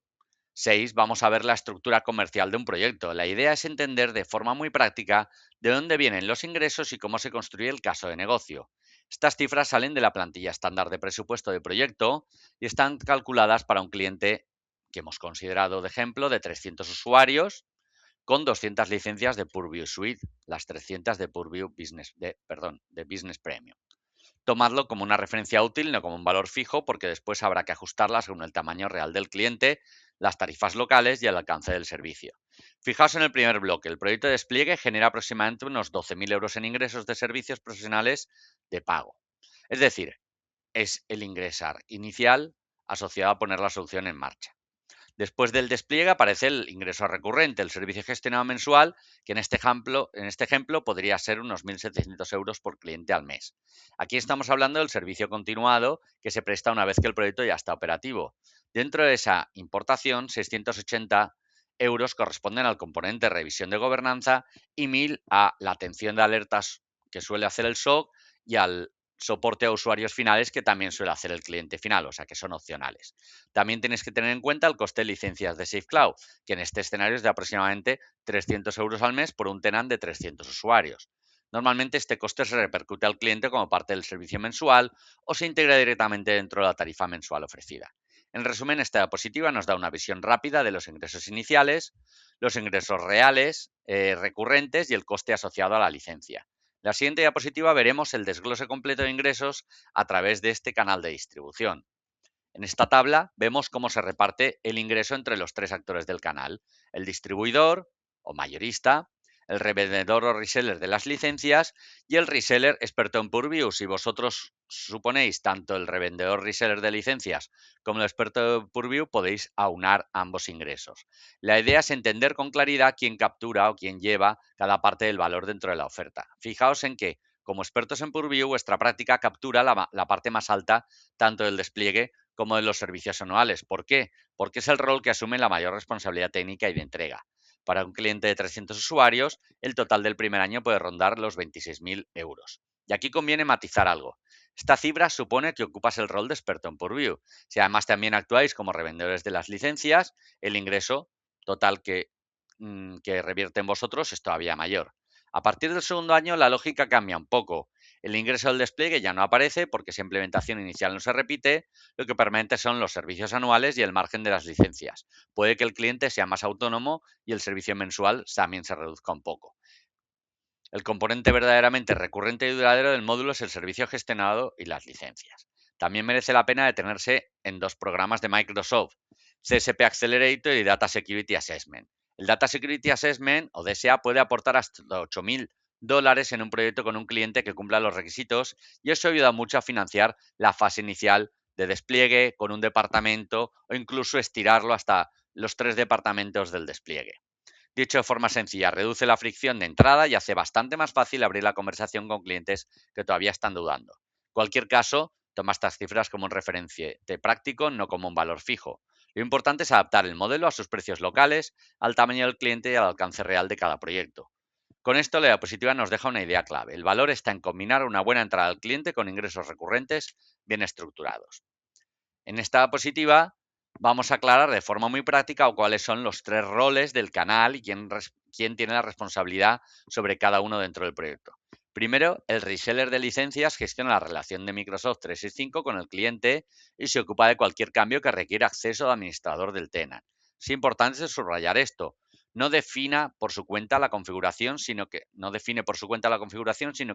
Speaker 1: 6 vamos a ver la estructura comercial de un proyecto. La idea es entender de forma muy práctica de dónde vienen los ingresos y cómo se construye el caso de negocio. Estas cifras salen de la plantilla estándar de presupuesto de proyecto y están calculadas para un cliente que hemos considerado de ejemplo de 300 usuarios con 200 licencias de Purview Suite, las 300 de Purview de Business Premium. Tomadlo como una referencia útil, no como un valor fijo, porque después habrá que ajustarla según el tamaño real del cliente, las tarifas locales y el alcance del servicio. Fijaos en el primer bloque. El proyecto de despliegue genera aproximadamente unos 12.000 euros en ingresos de servicios profesionales de pago. Es decir, es el ingresar inicial asociado a poner la solución en marcha. Después del despliegue aparece el ingreso recurrente, el servicio gestionado mensual, que en este ejemplo podría ser unos 1.700 euros por cliente al mes. Aquí estamos hablando del servicio continuado que se presta una vez que el proyecto ya está operativo. Dentro de esa importación, 680 euros corresponden al componente revisión de gobernanza y 1.000 a la atención de alertas que suele hacer el SOC y al soporte a usuarios finales que también suele hacer el cliente final, o sea que son opcionales. También tienes que tener en cuenta el coste de licencias de SafeCloud, que en este escenario es de aproximadamente 300 euros al mes por un tenant de 300 usuarios. Normalmente este coste se repercute al cliente como parte del servicio mensual o se integra directamente dentro de la tarifa mensual ofrecida. En resumen, esta diapositiva nos da una visión rápida de los ingresos iniciales, los ingresos reales, recurrentes y el coste asociado a la licencia. En la siguiente diapositiva veremos el desglose completo de ingresos a través de este canal de distribución. En esta tabla vemos cómo se reparte el ingreso entre los tres actores del canal: el distribuidor o mayorista, el revendedor o reseller de las licencias y el reseller experto en Purview. Si vosotros suponéis tanto el revendedor reseller de licencias como el experto en Purview, podéis aunar ambos ingresos. La idea es entender con claridad quién captura o quién lleva cada parte del valor dentro de la oferta. Fijaos en que, como expertos en Purview, vuestra práctica captura la parte más alta tanto del despliegue como de los servicios anuales. ¿Por qué? Porque es el rol que asume la mayor responsabilidad técnica y de entrega. Para un cliente de 300 usuarios, el total del primer año puede rondar los 26.000 euros. Y aquí conviene matizar algo. Esta cifra supone que ocupas el rol de experto en Purview. Si además también actuáis como revendedores de las licencias, el ingreso total que revierte en vosotros es todavía mayor. A partir del segundo año, la lógica cambia un poco. El ingreso del despliegue ya no aparece porque esa implementación inicial no se repite, lo que permite son los servicios anuales y el margen de las licencias. Puede que el cliente sea más autónomo y el servicio mensual también se reduzca un poco. El componente verdaderamente recurrente y duradero del módulo es el servicio gestionado y las licencias. También merece la pena detenerse en dos programas de Microsoft: CSP Accelerator y Data Security Assessment. El Data Security Assessment, o DSA, puede aportar hasta $8.000 en un proyecto con un cliente que cumpla los requisitos, y eso ayuda mucho a financiar la fase inicial de despliegue con un departamento o incluso estirarlo hasta los 3 departamentos del despliegue. Dicho de forma sencilla, reduce la fricción de entrada y hace bastante más fácil abrir la conversación con clientes que todavía están dudando. En cualquier caso, toma estas cifras como un referente práctico, no como un valor fijo. Lo importante es adaptar el modelo a sus precios locales, al tamaño del cliente y al alcance real de cada proyecto. Con esto, la diapositiva nos deja una idea clave. El valor está en combinar una buena entrada al cliente con ingresos recurrentes bien estructurados. En esta diapositiva vamos a aclarar de forma muy práctica cuáles son los tres roles del canal y quién tiene la responsabilidad sobre cada uno dentro del proyecto. Primero, el reseller de licencias gestiona la relación de Microsoft 365 con el cliente y se ocupa de cualquier cambio que requiera acceso de administrador del tenant. Es importante subrayar esto. No define por su cuenta la configuración, sino que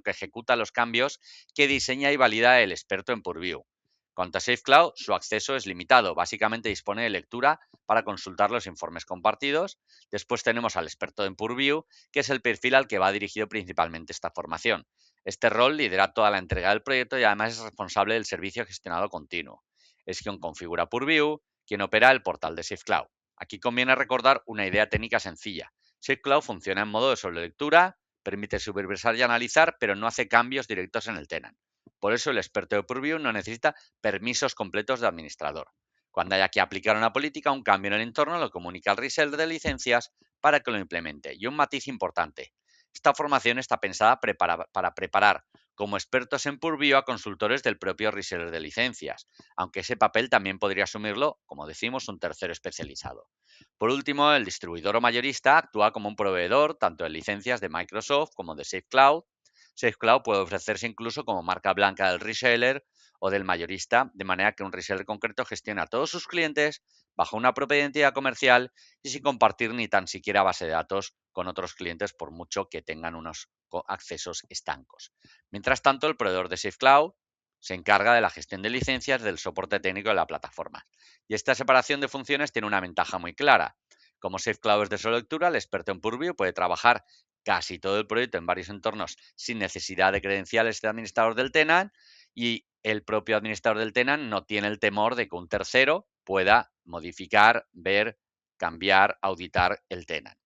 Speaker 1: ejecuta los cambios que diseña y valida el experto en Purview. Cuanto a SafeCloud, su acceso es limitado. Básicamente dispone de lectura para consultar los informes compartidos. Después tenemos al experto en Purview, que es el perfil al que va dirigido principalmente esta formación. Este rol lidera toda la entrega del proyecto y además es responsable del servicio gestionado continuo. Es quien configura Purview, quien opera el portal de SafeCloud. Aquí conviene recordar una idea técnica sencilla. SafeCloud funciona en modo de sobrelectura, permite supervisar y analizar, pero no hace cambios directos en el tenant. Por eso el experto de Purview no necesita permisos completos de administrador. Cuando haya que aplicar una política, un cambio en el entorno lo comunica al reseller de licencias para que lo implemente. Y un matiz importante, esta formación está pensada para preparar como expertos en Purview a consultores del propio reseller de licencias, aunque ese papel también podría asumirlo, como decimos, un tercero especializado. Por último, el distribuidor o mayorista actúa como un proveedor tanto de licencias de Microsoft como de SafeCloud. SafeCloud puede ofrecerse incluso como marca blanca del reseller o del mayorista, de manera que un reseller concreto gestiona a todos sus clientes bajo una propia identidad comercial y sin compartir ni tan siquiera base de datos con otros clientes, por mucho que tengan unos accesos estancos. Mientras tanto, el proveedor de SafeCloud se encarga de la gestión de licencias del soporte técnico de la plataforma. Y esta separación de funciones tiene una ventaja muy clara. Como SafeCloud es de su lectura, el experto en Purview puede trabajar casi todo el proyecto en varios entornos sin necesidad de credenciales de administrador del tenant, y el propio administrador del tenant no tiene el temor de que un tercero pueda modificar, ver, cambiar, auditar el tenant.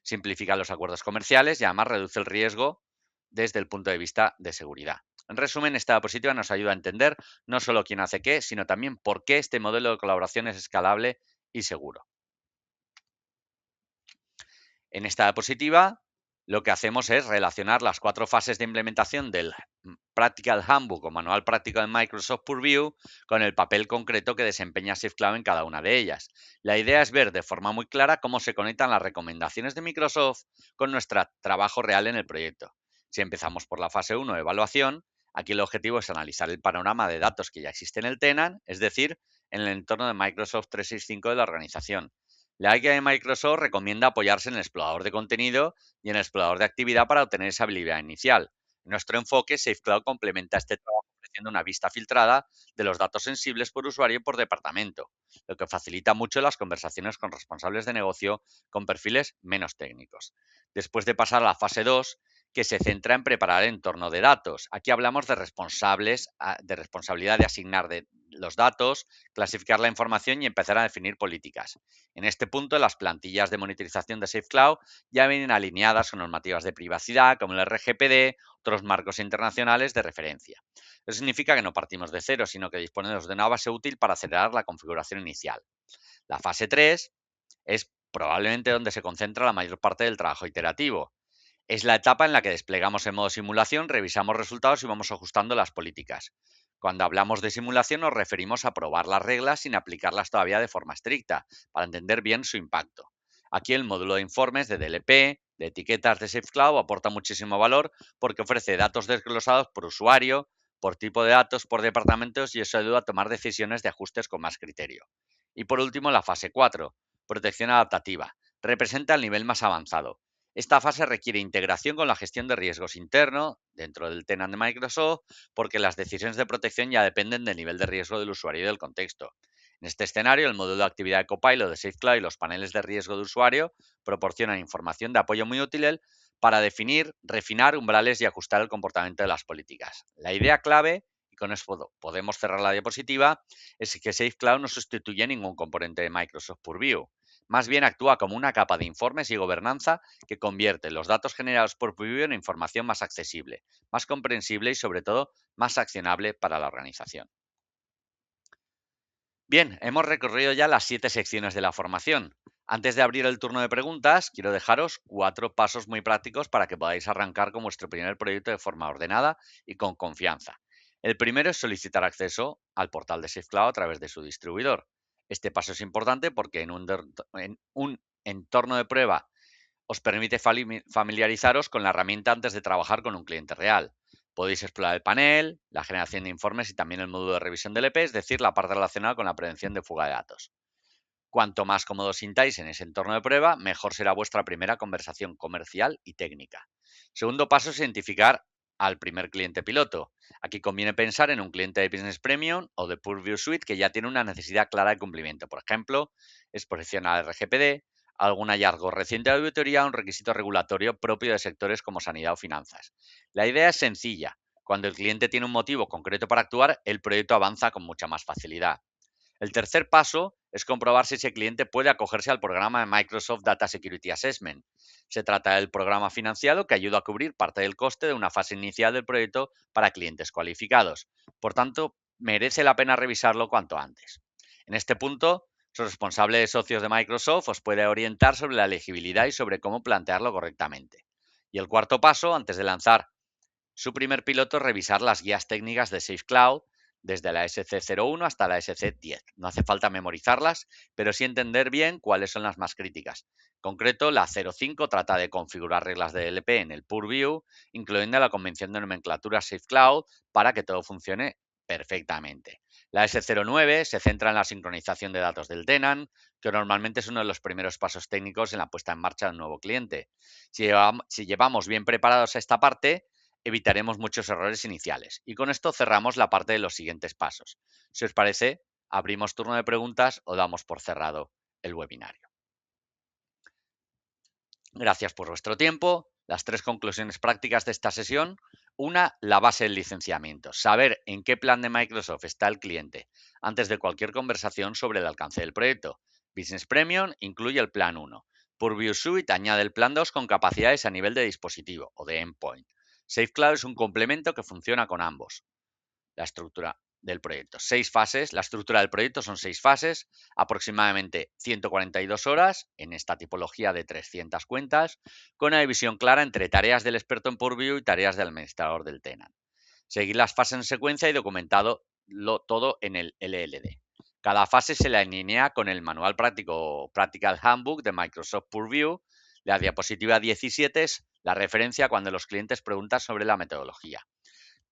Speaker 1: Simplifica los acuerdos comerciales y además reduce el riesgo desde el punto de vista de seguridad. En resumen, esta diapositiva nos ayuda a entender no solo quién hace qué, sino también por qué este modelo de colaboración es escalable y seguro. En esta diapositiva lo que hacemos es relacionar las 4 fases de implementación del Practical Handbook o manual práctico de Microsoft Purview con el papel concreto que desempeña SafeCloud en cada una de ellas. La idea es ver de forma muy clara cómo se conectan las recomendaciones de Microsoft con nuestro trabajo real en el proyecto. Si empezamos por la fase 1 de evaluación, aquí el objetivo es analizar el panorama de datos que ya existe en el tenant, es decir, en el entorno de Microsoft 365 de la organización. La guía de Microsoft recomienda apoyarse en el explorador de contenido y en el explorador de actividad para obtener esa habilidad inicial. Nuestro enfoque, SafeCloud complementa este trabajo ofreciendo una vista filtrada de los datos sensibles por usuario y por departamento, lo que facilita mucho las conversaciones con responsables de negocio con perfiles menos técnicos. Después de pasar a la fase 2, que se centra en preparar el entorno de datos. Aquí hablamos de de responsabilidad de asignar los datos, clasificar la información y empezar a definir políticas. En este punto, las plantillas de monitorización de SafeCloud ya vienen alineadas con normativas de privacidad como el RGPD, otros marcos internacionales de referencia. Eso significa que no partimos de cero, sino que disponemos de una base útil para acelerar la configuración inicial. La fase 3 es probablemente donde se concentra la mayor parte del trabajo iterativo. Es la etapa en la que desplegamos en modo simulación, revisamos resultados y vamos ajustando las políticas. Cuando hablamos de simulación nos referimos a probar las reglas sin aplicarlas todavía de forma estricta, para entender bien su impacto. Aquí el módulo de informes de DLP, de etiquetas de SafeCloud aporta muchísimo valor porque ofrece datos desglosados por usuario, por tipo de datos, por departamentos, y eso ayuda a tomar decisiones de ajustes con más criterio. Y por último, la fase 4, protección adaptativa. Representa el nivel más avanzado. Esta fase requiere integración con la gestión de riesgos interno dentro del tenant de Microsoft, porque las decisiones de protección ya dependen del nivel de riesgo del usuario y del contexto. En este escenario, el módulo de actividad de Copilot de SafeCloud y los paneles de riesgo de usuario proporcionan información de apoyo muy útil para definir, refinar umbrales y ajustar el comportamiento de las políticas. La idea clave, y con esto podemos cerrar la diapositiva, es que SafeCloud no sustituye ningún componente de Microsoft Purview. Más bien actúa como una capa de informes y gobernanza que convierte los datos generados por Purview en información más accesible, más comprensible y sobre todo más accionable para la organización. Bien, hemos recorrido ya las 7 secciones de la formación. Antes de abrir el turno de preguntas, quiero dejaros 4 pasos muy prácticos para que podáis arrancar con vuestro primer proyecto de forma ordenada y con confianza. El primero es solicitar acceso al portal de SafeCloud a través de su distribuidor. Este paso es importante porque en un entorno de prueba os permite familiarizaros con la herramienta antes de trabajar con un cliente real. Podéis explorar el panel, la generación de informes y también el módulo de revisión del EP, es decir, la parte relacionada con la prevención de fuga de datos. Cuanto más cómodos sintáis en ese entorno de prueba, mejor será vuestra primera conversación comercial y técnica. Segundo paso es identificar al primer cliente piloto. Aquí conviene pensar en un cliente de Business Premium o de Purview Suite que ya tiene una necesidad clara de cumplimiento. Por ejemplo, exposición al RGPD, algún hallazgo reciente de auditoría o un requisito regulatorio propio de sectores como sanidad o finanzas. La idea es sencilla. Cuando el cliente tiene un motivo concreto para actuar, el proyecto avanza con mucha más facilidad. El tercer paso es comprobar si ese cliente puede acogerse al programa de Microsoft Data Security Assessment. Se trata del programa financiado que ayuda a cubrir parte del coste de una fase inicial del proyecto para clientes cualificados. Por tanto, merece la pena revisarlo cuanto antes. En este punto, su responsable de socios de Microsoft os puede orientar sobre la elegibilidad y sobre cómo plantearlo correctamente. Y el cuarto paso, antes de lanzar su primer piloto es revisar las guías técnicas de SafeCloud desde la SC01 hasta la SC10. No hace falta memorizarlas, pero sí entender bien cuáles son las más críticas. En concreto, la 05 trata de configurar reglas de DLP en el Purview, incluyendo la convención de nomenclatura SafeCloud para que todo funcione perfectamente. La S09 se centra en la sincronización de datos del tenant, que normalmente es uno de los primeros pasos técnicos en la puesta en marcha de un nuevo cliente. Si llevamos bien preparados a esta parte, evitaremos muchos errores iniciales. Y con esto cerramos la parte de los siguientes pasos. Si os parece, abrimos turno de preguntas o damos por cerrado el webinario. Gracias por vuestro tiempo. Las tres conclusiones prácticas de esta sesión. Una, la base del licenciamiento. Saber en qué plan de Microsoft está el cliente antes de cualquier conversación sobre el alcance del proyecto. Business Premium incluye el plan 1. Purview Suite añade el plan 2 con capacidades a nivel de dispositivo o de endpoint. SafeCloud es un complemento que funciona con ambos. La estructura del proyecto. 6 fases. La estructura del proyecto son 6 fases, aproximadamente 142 horas en esta tipología de 300 cuentas, con una división clara entre tareas del experto en Purview y tareas del administrador del tenant. Seguir las fases en secuencia y documentado todo en el LLD. Cada fase se le alinea con el manual práctico Practical Handbook de Microsoft Purview. La diapositiva 17 es la referencia cuando los clientes preguntan sobre la metodología.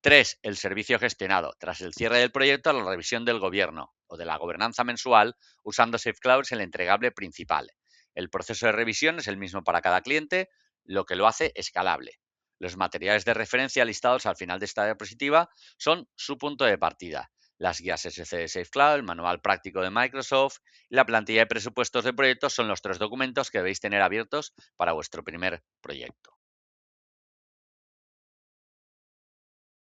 Speaker 1: 3. El servicio gestionado. Tras el cierre del proyecto, la revisión del gobierno o de la gobernanza mensual usando SafeCloud es el entregable principal. El proceso de revisión es el mismo para cada cliente, lo que lo hace escalable. Los materiales de referencia listados al final de esta diapositiva son su punto de partida. Las guías SC de SafeCloud, el manual práctico de Microsoft y la plantilla de presupuestos de proyectos son los tres documentos que debéis tener abiertos para vuestro primer proyecto.